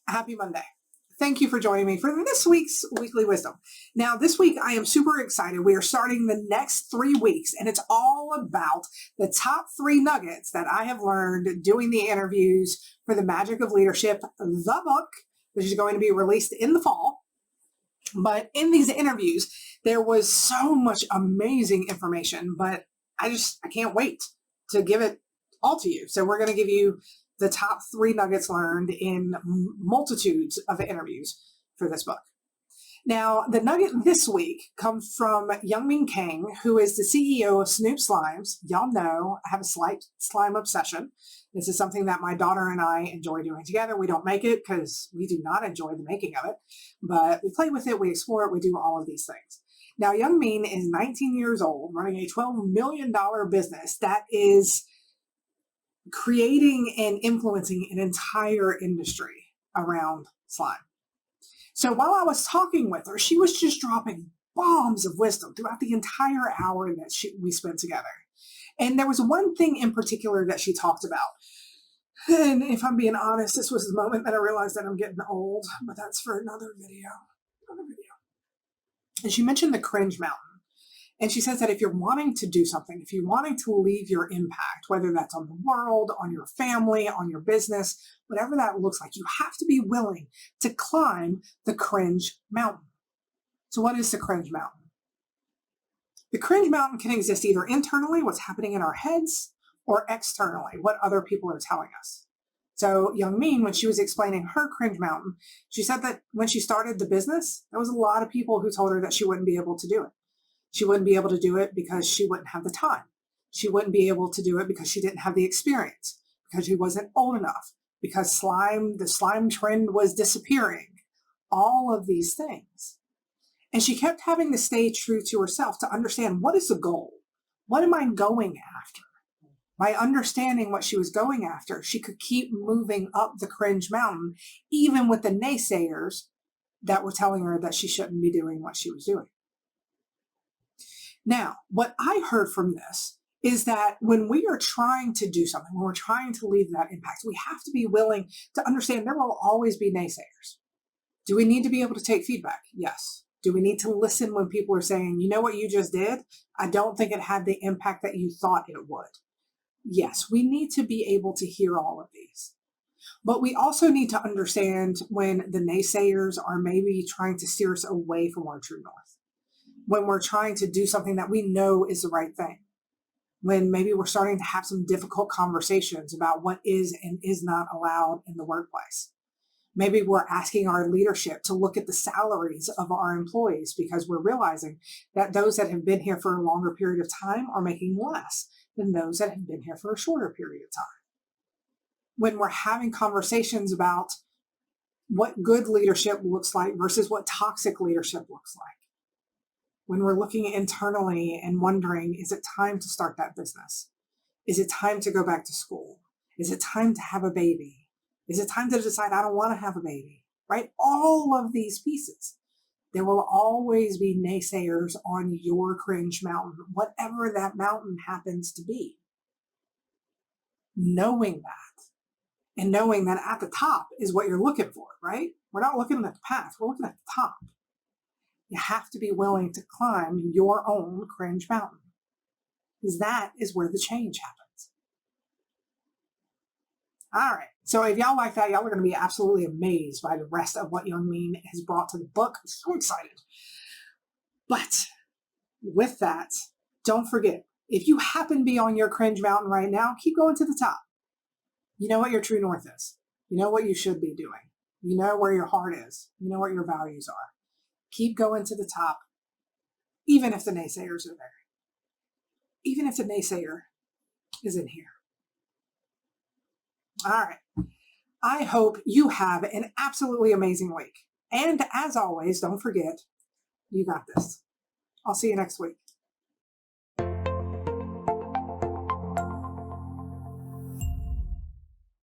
Happy Monday. Thank you for joining me for this week's Weekly Wisdom. Now, this week I am super excited. We are starting the next 3 weeks, and it's all about the top 3 nuggets that I have learned doing the interviews for The Magic of Leadership, the book, which is going to be released in the fall. But in these interviews, there was so much amazing information, but I can't wait to give it all to you. So we're going to give you the top 3 nuggets learned in multitudes of interviews for this book. Now, the nugget this week comes from Jungmin Kang, who is the CEO of Snoopslimes. Y'all know I have a slight slime obsession. This is something that my daughter and I enjoy doing together. We don't make it because we do not enjoy the making of it, but we play with it, we explore it, we do all of these things. Now, Jungmin is 19 years old, running a $12 million business that is creating and influencing an entire industry around slime. So while I was talking with her, she was just dropping bombs of wisdom throughout the entire hour that we spent together. And there was one thing in particular that she talked about. And if I'm being honest, this was the moment that I realized that I'm getting old, but that's for another video. And she mentioned the Cringe Mountain. And she says that if you're wanting to do something, if you're wanting to leave your impact, whether that's on the world, on your family, on your business, whatever that looks like, you have to be willing to climb the Cringe Mountain. So what is the Cringe Mountain? The Cringe Mountain can exist either internally, what's happening in our heads, or externally, what other people are telling us. So Jungmin, when she was explaining her Cringe Mountain, she said that when she started the business, there was a lot of people who told her that she wouldn't be able to do it. She wouldn't be able to do it because she wouldn't have the time. She wouldn't be able to do it because she didn't have the experience, because she wasn't old enough, because the slime trend was disappearing, all of these things. And she kept having to stay true to herself to understand, what is the goal? What am I going after? By understanding what she was going after, she could keep moving up the Cringe Mountain, even with the naysayers that were telling her that she shouldn't be doing what she was doing. Now, what I heard from this is that when we are trying to do something, when we're trying to leave that impact, we have to be willing to understand there will always be naysayers. Do we need to be able to take feedback? Yes. Do we need to listen when people are saying, you know what you just did? I don't think it had the impact that you thought it would. Yes, we need to be able to hear all of these. But we also need to understand when the naysayers are maybe trying to steer us away from our true north. When we're trying to do something that we know is the right thing. When maybe we're starting to have some difficult conversations about what is and is not allowed in the workplace. Maybe we're asking our leadership to look at the salaries of our employees because we're realizing that those that have been here for a longer period of time are making less than those that have been here for a shorter period of time. When we're having conversations about what good leadership looks like versus what toxic leadership looks like. When we're looking internally and wondering, is it time to start that business? Is it time to go back to school? Is it time to have a baby? Is it time to decide I don't want to have a baby, right? All of these pieces. There will always be naysayers on your Cringe Mountain, whatever that mountain happens to be. Knowing that, and knowing that at the top is what you're looking for, right? We're not looking at the path, we're looking at the top. You have to be willing to climb your own Cringe Mountain, because that is where the change happens. All right. So if y'all like that, y'all are going to be absolutely amazed by the rest of what Jungmin has brought to the book. I'm so excited. But with that, don't forget, if you happen to be on your Cringe Mountain right now, keep going to the top. You know what your true north is. You know what you should be doing. You know where your heart is. You know what your values are. Keep going to the top, even if the naysayers are there. Even if the naysayer is in here. All right. I hope you have an absolutely amazing week. And as always, don't forget, you got this. I'll see you next week.